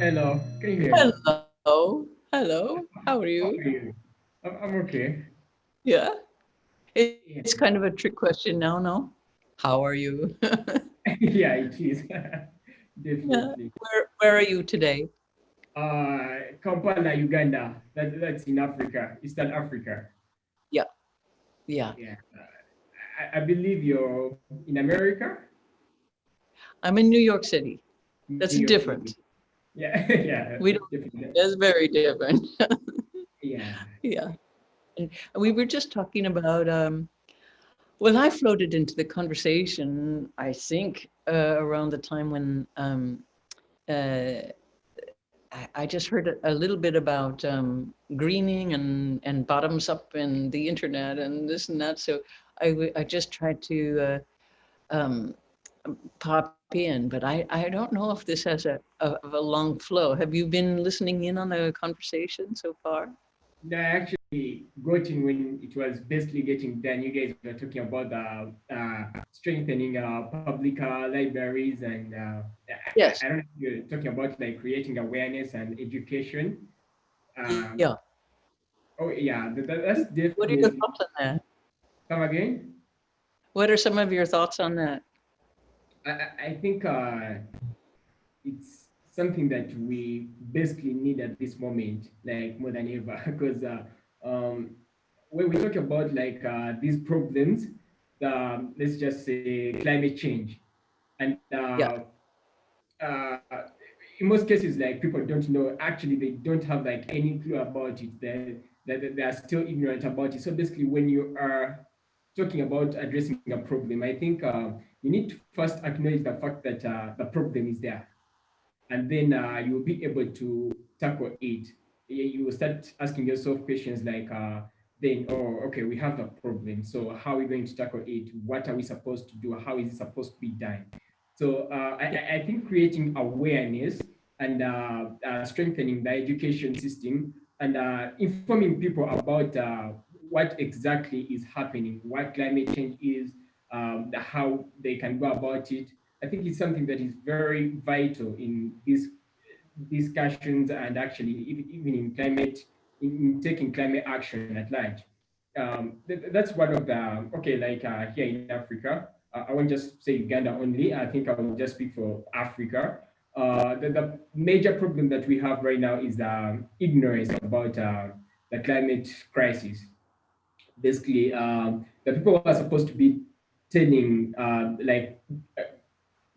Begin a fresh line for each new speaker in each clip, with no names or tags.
Hello, can you hear me?
Hello. Hello. How are
How
you?
are you? I'm okay.
Yeah. It's
Yeah,
kind of a trick question now, no? How are you?
yeah, it is.
Yeah.
Definitely.
Where are you today?
Kampala, Uganda. That's in Africa, Eastern Africa.
Yeah. Yeah.
Yeah. I believe you're in America,
I'm in New York City.
New
That's
York City.
different.
Yeah, yeah,
We don't
definitely.
That's very different.
Yeah,
Yeah. And we were just talking about well, I floated into the conversation, I think, around the time when uh, I just heard a little bit about greening and bottoms up and the internet and this and that. So I just tried to um, pop in, but I don't know if this has a long flow. Have you been listening in on the conversation so far?
no, I actually got in when it was basically getting done. You guys were talking about strengthening public libraries, and I
Yes.
don't know if you're talking about like creating awareness and education. Um,
Yeah.
oh yeah, that's
What are your
definitely.
thoughts on that?
Come again?
What are some of your thoughts on that?
I think it's something that we basically need at this moment, like more than ever, because um, when we talk about like these problems, let's just say climate change, and
Yeah.
uh, in most cases, like people don't know. Actually, they don't have like any clue about it. They are still ignorant about it. So basically, when you are talking about addressing a problem, I think you need to first acknowledge the fact that the problem is there, and then you'll be able to tackle it. You will start asking yourself questions like, then, oh, okay, we have a problem. So how are we going to tackle it? What are we supposed to do? How is it supposed to be done? So I think creating awareness and strengthening the education system and informing people about what exactly is happening, what climate change is, how they can go about it. I think it's something that is very vital in these discussions and actually even in climate, in taking climate action at large. That's one of the, okay, like here in Africa, I won't just say Uganda only. I think I will just speak for Africa. The major problem that we have right now is ignorance about the climate crisis. Basically, the people who are supposed to be telling, like,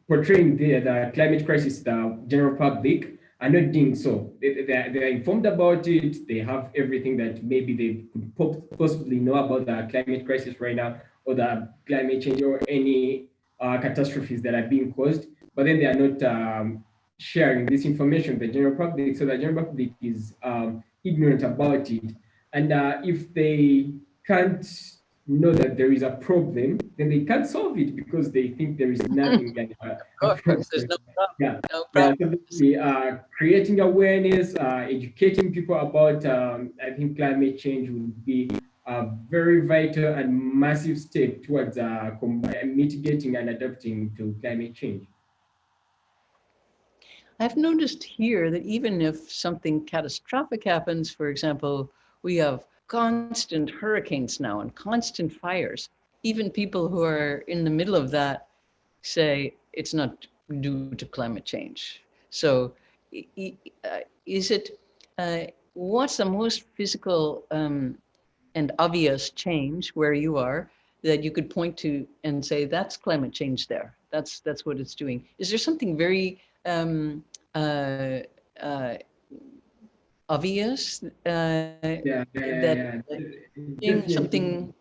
portraying the climate crisis to the general public are not doing so. They're informed about it. They have everything that maybe they could possibly know about the climate crisis right now, or the climate change, or any catastrophes that are being caused. But then they are not sharing this information with the general public, so the general public is ignorant about it. And if they can't know that there is a problem, then they can't solve it because they think there is nothing like a
Of course, there's
problem.
no problem.
Yeah,
No
yeah.
problem.
So basically, creating awareness, educating people about, I think climate change would be a very vital and massive step towards mitigating and adapting to climate change.
I've noticed here that even if something catastrophic happens, for example, we have constant hurricanes now and constant fires, even people who are in the middle of that say it's not due to climate change. So, is it what's the most physical and obvious change where you are that you could point to and say that's climate change there? That's what it's doing. Is there something very uh, uh, obvious
Yeah, yeah, yeah,
that
yeah.
something,
Definitely,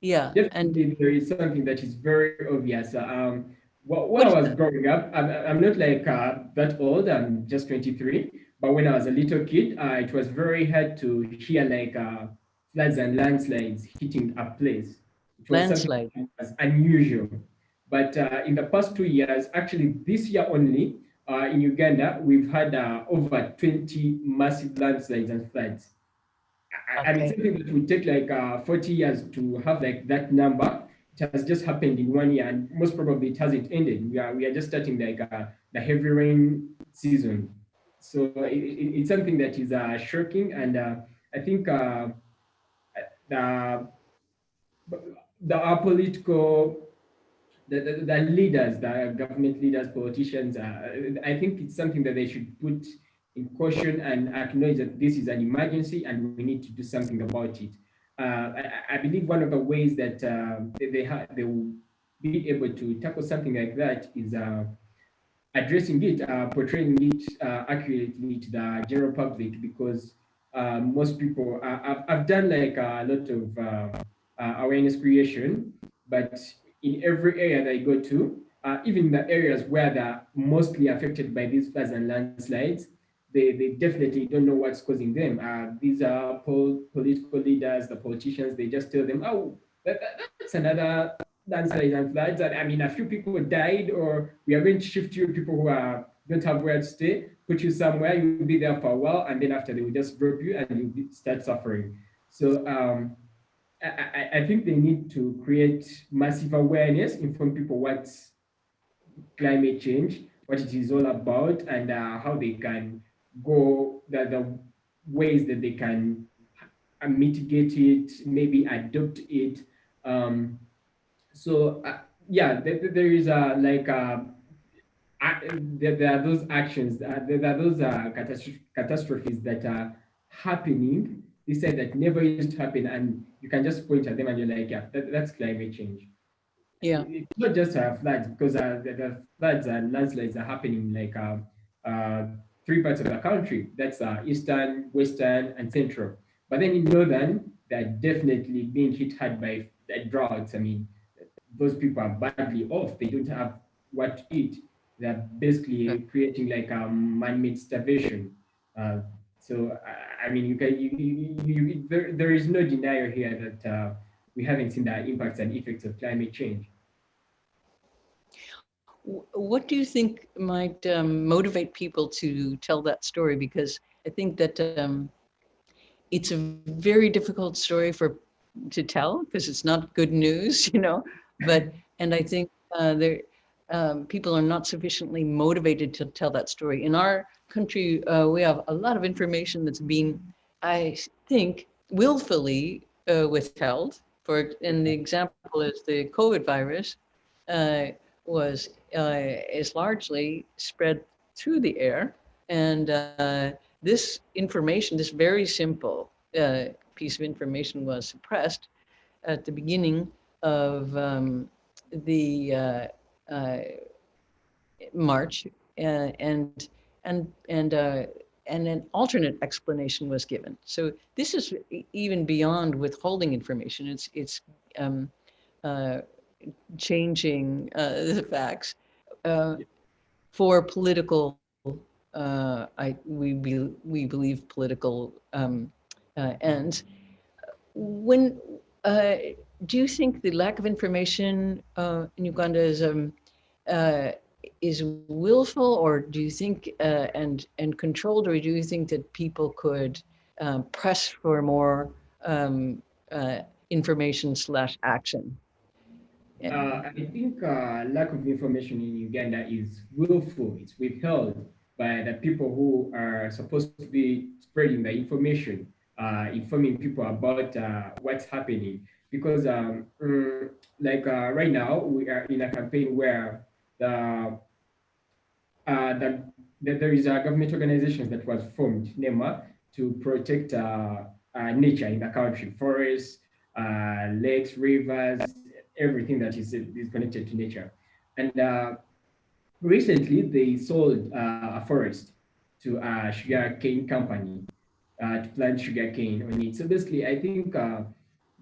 yeah, and
definitely, there is something that is very obvious. When I
what is
was
that?
growing up, I'm not like that old. I'm just 23. But when I was a little kid, it was very hard to hear like floods and landslides hitting a place. It was something
Landslide.
that was unusual. But in the past 2 years, actually this year only, in Uganda, we've had over 20 massive landslides and floods. And it's
Okay.
something that would take like 40 years to have like that number. It has just happened in 1 year, and most probably it hasn't ended. We are just starting like the heavy rain season. So it's something that is shocking, and I think the our political the leaders, the government leaders, politicians, I think it's something that they should put in caution and acknowledge that this is an emergency and we need to do something about it. I believe one of the ways that they will be able to tackle something like that is addressing it, portraying it accurately to the general public, because most people, I've done like a lot of awareness creation, but in every area that I go to, even the areas where they're mostly affected by these floods and landslides, they definitely don't know what's causing them. These are political leaders, the politicians, they just tell them, oh, that's another landslides and floods. And I mean, a few people died, or we are going to shift you people who don't have where to stay, put you somewhere, you'll be there for a while, and then after they will just drop you and you start suffering. So I think they need to create massive awareness, inform people what's climate change, what it is all about, and how they can go, the ways that they can mitigate it, maybe adopt it. Um, so yeah, there is like there are those actions, there are those catastrophes that are happening. They said that never used to happen, and you can just point at them and you're like, yeah, that's climate change.
Yeah.
It's not just floods, because the floods and landslides are happening like uh, three parts of the country. That's eastern, western, and central. But then in northern, they're definitely being hit hard by droughts. I mean, those people are badly off. They don't have what to eat. They're basically creating like a man-made starvation. Uh, so I mean, you can there is no denial here that we haven't seen the impacts and effects of climate change.
What do you think might motivate people to tell that story? Because I think that it's a very difficult story to tell, because it's not good news, you know. But and I think people are not sufficiently motivated to tell that story. In our country, we have a lot of information that's been, I think, willfully withheld. And the example is the COVID virus uh, was is largely spread through the air, and this information, this very simple piece of information, was suppressed at the beginning of the uh, March, and and and uh, and an alternate explanation was given. So this is even beyond withholding information. It's um, uh, changing the facts uh, for political. We believe political ends. When do you think the lack of information in Uganda uh, is willful, or do you think and controlled, or do you think that people could press for more uh, information / action?
I think lack of information in Uganda is willful. It's withheld by the people who are supposed to be spreading the information, informing people about what's happening. Because like right now, we are in a campaign where the there is a government organization that was formed, NEMA, to protect nature in the country, forests, lakes, rivers, everything that is connected to nature. And recently, they sold a forest to a sugar cane company to plant sugar cane on it. So basically, I think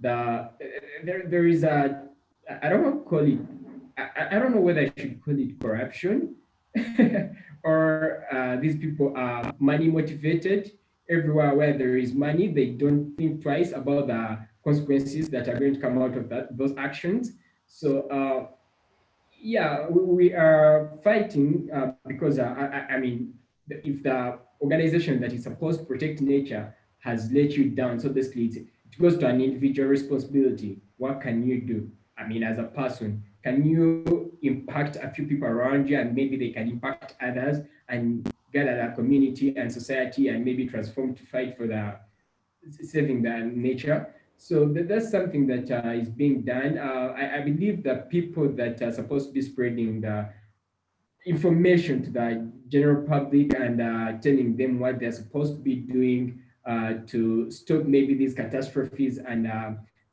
there is a, I don't want to call it, I don't know whether I should call it corruption or these people are money motivated. Everywhere where there is money, they don't think twice about the consequences that are going to come out of those actions. So yeah, we are fighting because I mean, if the organization that is supposed to protect nature has let you down, so basically it goes to an individual responsibility. What can you do? I mean, as a person, can you impact a few people around you, and maybe they can impact others and together the community and society and maybe transform to fight for the saving the nature. So that's something that is being done. I believe the people that are supposed to be spreading the information to the general public and telling them what they're supposed to be doing to stop maybe these catastrophes and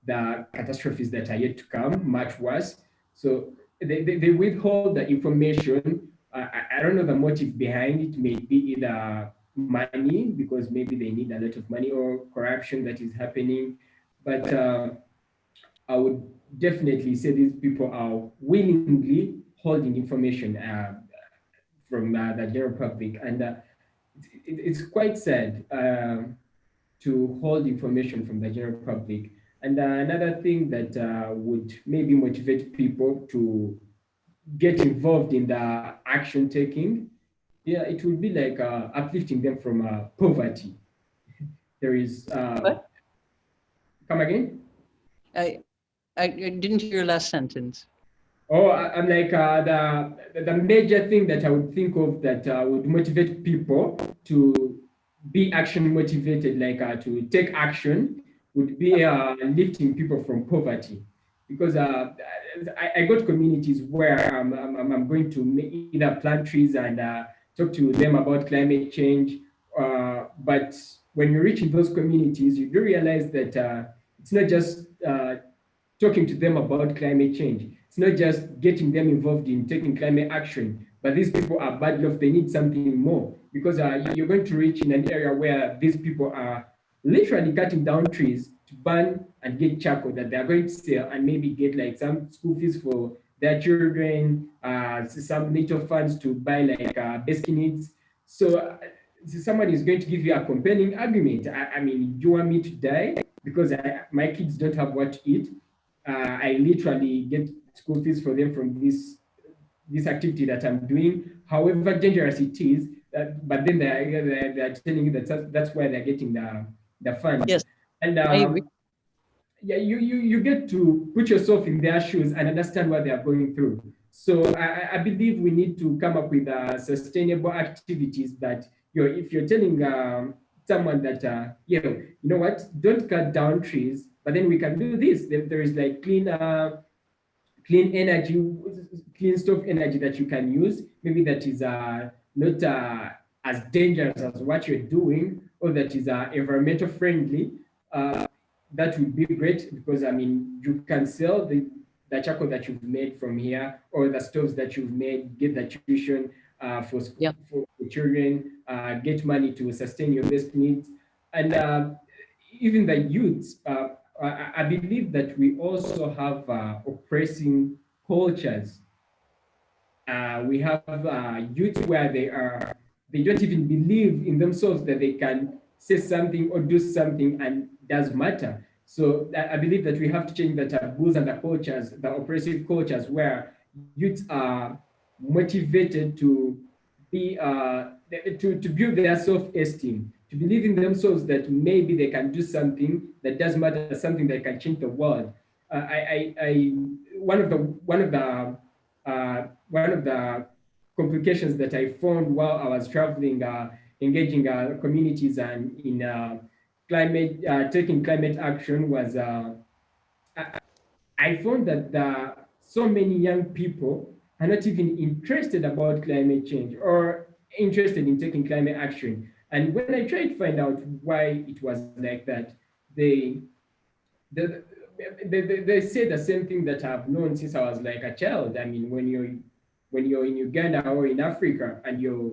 the catastrophes that are yet to come, much worse. So they withhold the information. I don't know the motive behind it. Maybe either money, because maybe they need a lot of money, or corruption that is happening. But I would definitely say these people are willingly holding information from the general public, and it's quite sad to hold information from the general public. And another thing that would maybe motivate people to get involved in the action taking, yeah, it would be like uplifting them from poverty. There is,
What?
come again?
I, I didn't hear your last sentence.
Oh, I'm like the major thing that I would think of that would motivate people to be action motivated, like to take action, would be lifting people from poverty. Because I got communities where I'm going to either plant trees and talk to them about climate change. But when you reach in those communities, you do realize that it's not just talking to them about climate change. It's not just getting them involved in taking climate action, but these people are bad off. They need something more, because you're going to reach in an area where these people are literally cutting down trees to burn and get charcoal that they're going to sell and maybe get like some school fees for their children, some little funds to buy like basic needs. So someone is going to give you a compelling argument. I mean, do you want me to die because my kids don't have what to eat? I literally get school fees for them from this activity that I'm doing, however dangerous it is. But then they're telling you that that's where they're getting the funds.
Yes,
And
I agree.
yeah, you get to put yourself in their shoes and understand what they are going through. So I believe we need to come up with sustainable activities that, if you're telling someone that, you know what, don't cut down trees, but then we can do this. There is like clean energy, clean stove energy that you can use. Maybe that is not as dangerous as what you're doing, or that is environmental friendly. That would be great, because I mean, you can sell the charcoal that you've made from here, or the stoves that you've made, get the tuition for school,
Yeah.
for children, get money to sustain your basic needs, and even the youths. I believe that we also have oppressing cultures. We have youth where they don't even believe in themselves that they can say something or do something and does matter. So I believe that we have to change the taboos and the cultures, the oppressive cultures, where youths are motivated to be to build their self-esteem, to believe in themselves that maybe they can do something that does matter, something that can change the world. I one of the complications that I found while I was traveling, engaging communities and in taking climate action, was I found that so many young people are not even interested about climate change or interested in taking climate action. And when I tried to find out why it was like that, they they, they say the same thing that I've known since I was like a child. I mean, when you're in Uganda or in Africa and you're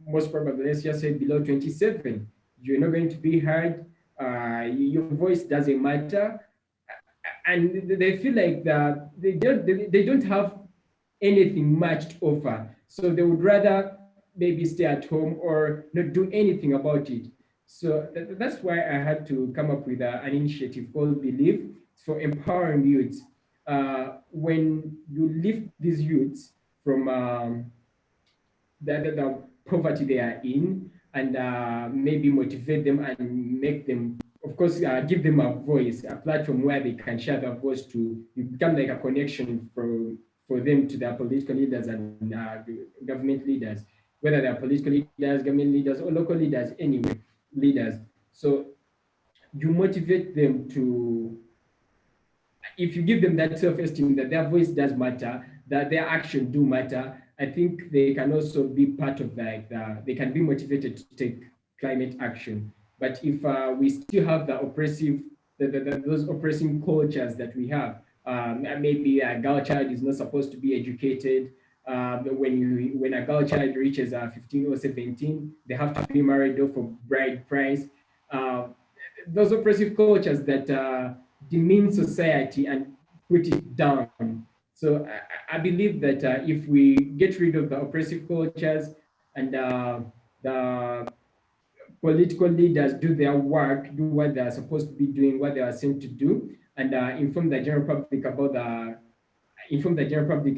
most probably, let's just say, below 27, you're not going to be heard. Your voice doesn't matter, and they feel like that they don't have anything much to offer. So they would rather maybe stay at home or not do anything about it. So that's why I had to come up with an initiative called Believe for empowering youths. When you lift these youths from the poverty they are in, and maybe motivate them and make them, of course, give them a voice, a platform where they can share their voice, to you become like a connection for them to their political leaders and government leaders. whether they're political leaders, government leaders, or local leaders, anyway, leaders. So you motivate them to, if you give them that self-esteem that their voice does matter, that their action do matter, I think they can also be part of they can be motivated to take climate action. But if we still have the oppressive, those oppressing cultures that we have, maybe a girl child is not supposed to be educated. When a girl child reaches 15 or 17, they have to be married off for bride price. Uh, those oppressive cultures that demean society and put it down. So I believe that if we get rid of the oppressive cultures and the political leaders do their work, do what they are supposed to be doing, what they are sent to do, and inform the general public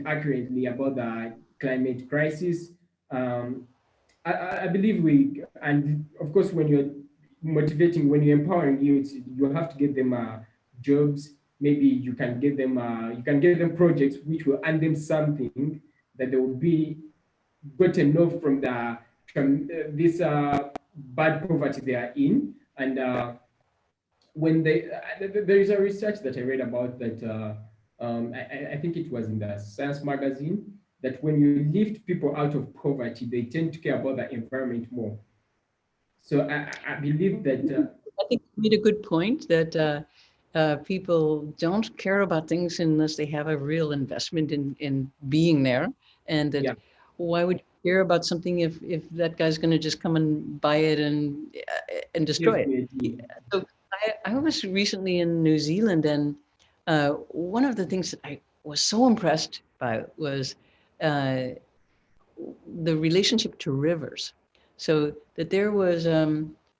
accurately about the climate crisis. Um, I believe and of course, when you're motivating, when you're empowering youth, you have to give them jobs. Maybe you can give them projects which will earn them something that they will be gotten off from this bad poverty they are in. And when there is a research that I read about that I think it was in the Science magazine, that when you lift people out of poverty, they tend to care about the environment more. So I believe that
I think you made a good point that people don't care about things unless they have a real investment in being there, and that
yeah,
why would you care about something if that guy's going to just come and buy it and destroy it?
definitely.
So I was recently in New Zealand, and one of the things that I was so impressed by was uh, the relationship to rivers. So that there was,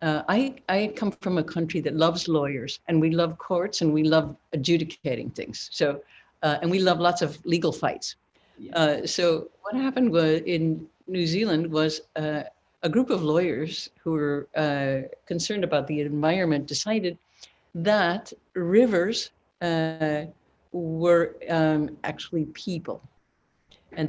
I come from a country that loves lawyers, and we love courts, and we love adjudicating things. So, and we love lots of legal fights.
Yeah.
So what happened was in New Zealand was a group of lawyers who were concerned about the environment decided that rivers were actually people, and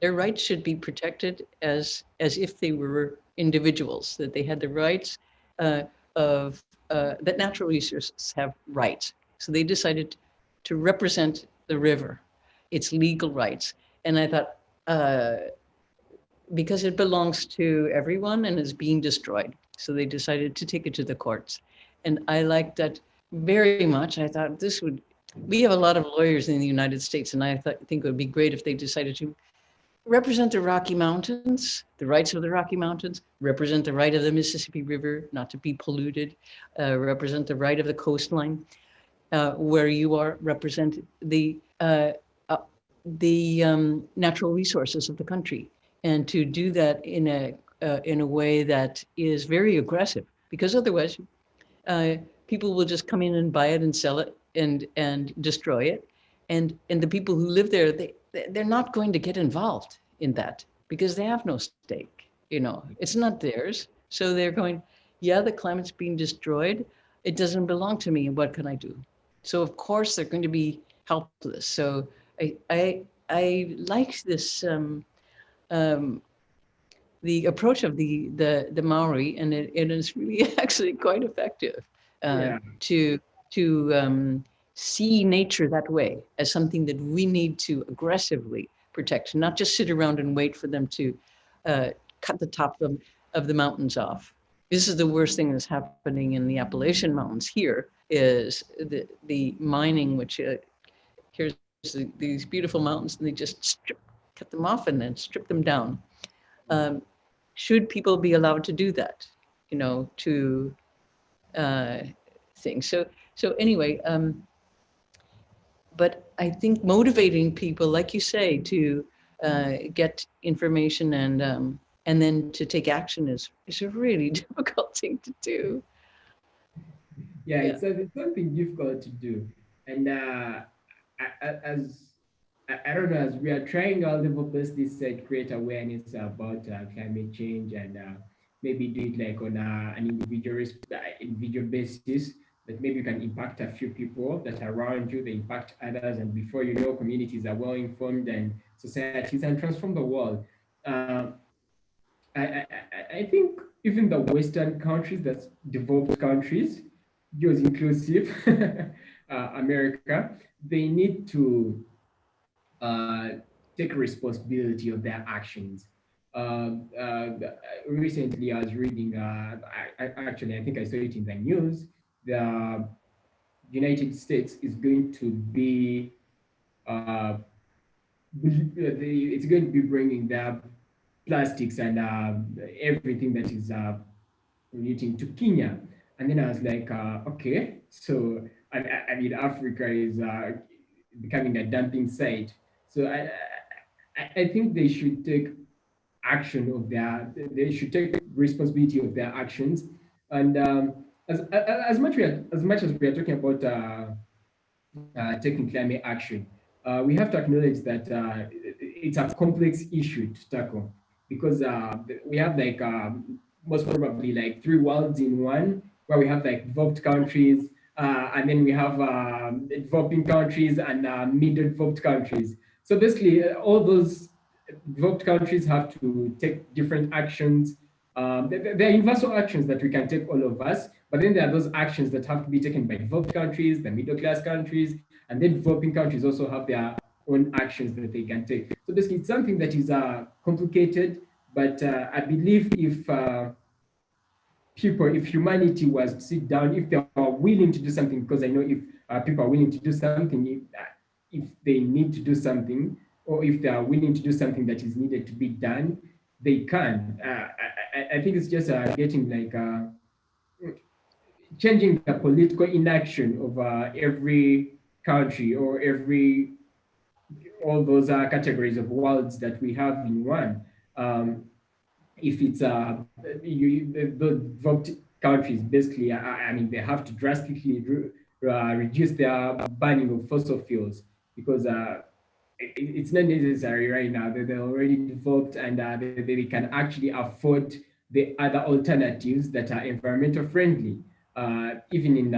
their rights should be protected as if they were individuals, that they had the rights uh, of that natural resources have rights. So they decided to represent the river, its legal rights. And I thought, because it belongs to everyone and is being destroyed, so they decided to take it to the courts. And I liked that very much. I thought we have a lot of lawyers in the United States, and think it would be great if they decided to represent the Rocky Mountains, the rights of the Rocky Mountains, represent the right of the Mississippi River not to be polluted, represent the right of the coastline where you are, represent the natural resources of the country, and to do that in a way that is very aggressive, because otherwise uh, people will just come in and buy it and sell it and destroy it, and the people who live there, they're not going to get involved in that because they have no stake. You know, it's not theirs. So they're going, yeah, the climate's being destroyed. It doesn't belong to me. What can I do? So of course they're going to be helpless. So I like this um, the approach of the Maori, and it is really actually quite effective
Yeah.
to see nature that way, as something that we need to aggressively protect, not just sit around and wait for them to uh, cut the top of the mountains off. This is the worst thing that's happening in the Appalachian Mountains here, is the mining, which here's these beautiful mountains, and they just cut them off and then strip them down. Um, should people be allowed to do that? You know, to uh, things. So anyway, but I think motivating people, like you say, to get information and then to take action is a really difficult thing to do.
Yeah,
Yeah.
it's something difficult to do. And as I don't know, as we are trying our level best this to create awareness about climate change, and maybe do it like on an individual basis, that maybe you can impact a few people that are around you, they impact others, and before you know, communities are well informed and societies, and transform the world. Uh, I think even the Western countries, that's developed countries, yours inclusive, America, they need to uh, take responsibility of their actions. Recently, I was reading, actually, I think I saw it in the news, the United States is going to be, uh, it's going to be bringing the plastics and everything that is relating to Kenya. And then I was like, okay, so I mean, Africa is becoming a dumping site. So I think they should take action of they should take responsibility of their actions. And as much as we are talking about taking climate action, we have to acknowledge that it's a complex issue to tackle because we have like most probably like three worlds in one, where we have like developed countries, and then we have developing countries and middle developed countries. So basically, all those developed countries have to take different actions. There are universal actions that we can take, all of us, but then there are those actions that have to be taken by developed countries, the middle class countries, and then developing countries also have their own actions that they can take. So basically, it's something that is complicated, but I believe if humanity was to sit down, if they are willing to do something, because I know if people are willing to do something, if they need to do something, or if they are willing to do something that is needed to be done, they can. I think it's just getting like changing the political inaction of every country or every all those categories of worlds that we have in one. Um, if it's the developed countries, basically, I mean, they have to drastically reduce their burning of fossil fuels because it's not necessary right now. They're already developed and they can actually afford the other alternatives that are environmental friendly. Even in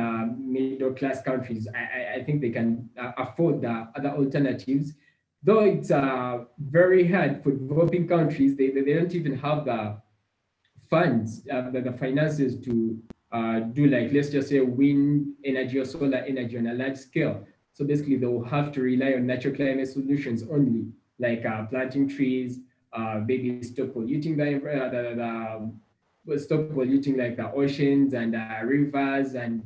middle class countries, I think they can afford the other alternatives. Though it's very hard for developing countries, they don't even have the funds, the finances to do like, let's just say, wind energy or solar energy on a large scale. So basically, they will have to rely on natural climate solutions only, like planting trees, maybe stop polluting stop polluting like the oceans and rivers, and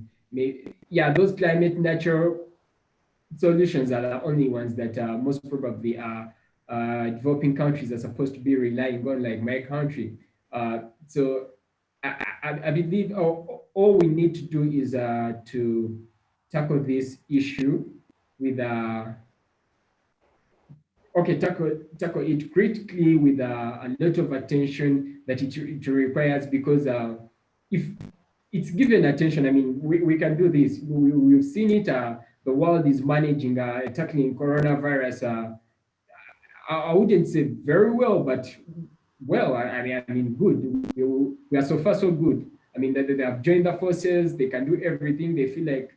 yeah, those climate natural solutions are the only ones that most probably are developing countries are supposed to be relying on, like my country. So I believe all we need to do is to tackle this issue with tackle it critically with a lot of attention that it requires, because if it's given attention, I mean, we can do this. We've seen it. The world is managing tackling coronavirus. I wouldn't say very well, but well, I mean, good. We are so far so good. I mean, they have joined the forces. They can do everything. They feel like,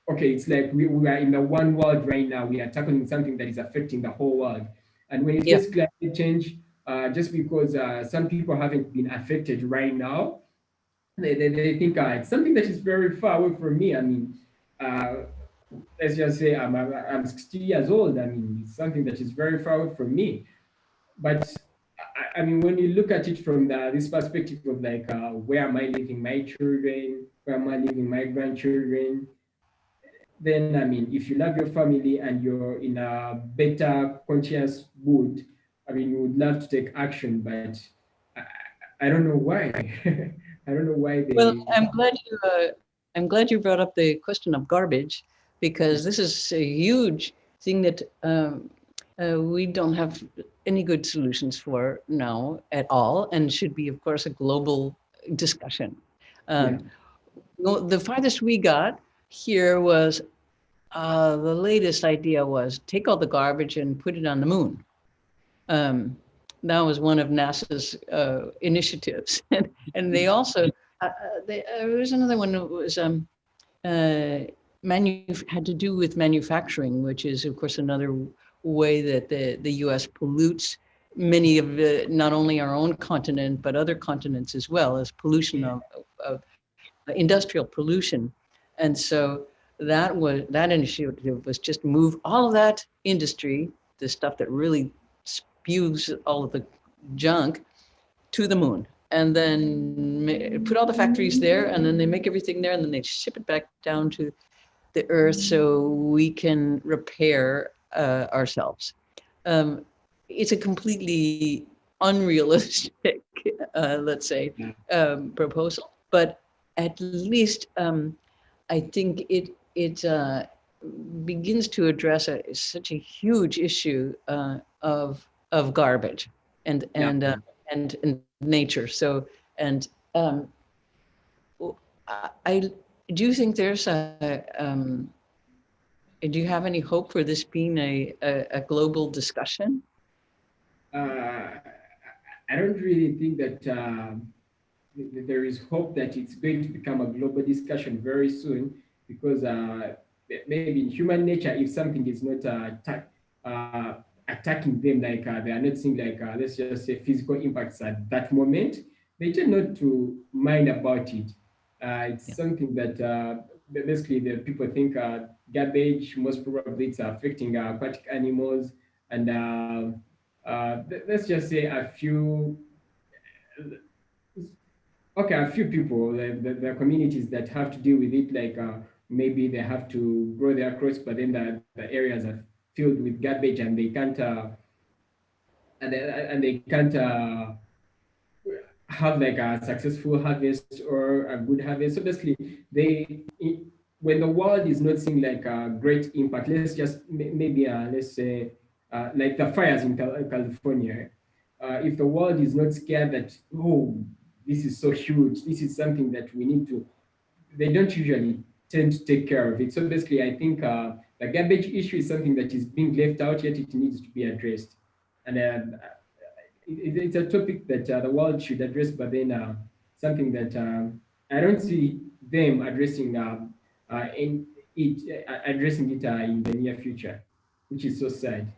okay, it's like we are in the one world right now. We are tackling something that is affecting the whole world. And when it
Yeah.
gets climate change, just because some people haven't been affected right now, they think it's something that is very far away from me. I mean, uh, let's just say I'm 60 years old. I mean, it's something that is very far away from me. But I mean, when you look at it from this perspective of like, where am I leaving my children? Where am I leaving my grandchildren? Then, I mean, if you love your family and you're in a better conscious mood, I mean, you would love to take action, but I don't know why. I don't know why
Well,
they.
I'm glad you brought up the question of garbage, because this is a huge thing that we don't have any good solutions for now at all, and should be, of course, a global discussion.
Yeah.
The farthest we got here was the latest idea was take all the garbage and put it on the moon. That was one of NASA's initiatives, and they also there was another one that was had to do with manufacturing, which is of course another way that the U.S. pollutes many of not only our own continent but other continents as well, as pollution
Yeah.
of industrial pollution. And so that initiative was just move all of that industry, the stuff that really spews all of the junk, to the moon, and then put all the factories there, and then they make everything there, and then they ship it back down to the earth so we can repair ourselves. Um, it's a completely unrealistic, let's say,
Yeah.
proposal, but at least I think it begins to address such a huge issue of garbage and
Yeah.
and nature. So and um, I do you think there's do you have any hope for this being a global discussion?
Uh, I don't really think that there is hope that it's going to become a global discussion very soon, because maybe in human nature, if something is not uh, attacking them, like they are not seeing, like let's just say, physical impacts at that moment, they tend not to mind about it. It's
Yeah.
something that basically the people think garbage, most probably it's affecting aquatic animals, and let's just say a few, okay, a few people, the communities that have to deal with it, like maybe they have to grow their crops, but then the areas are filled with garbage, and they can't and they can't have like a successful harvest or a good harvest. So basically, when the world is not seeing like a great impact, let's just maybe let's say like the fires in California. If the world is not scared that, oh, this is so huge, this is something that we need to, they don't usually tend to take care of it. So basically, I think the garbage issue is something that is being left out, yet it needs to be addressed. And it's a topic that the world should address, but then something that I don't see them addressing addressing it in the near future, which is so sad.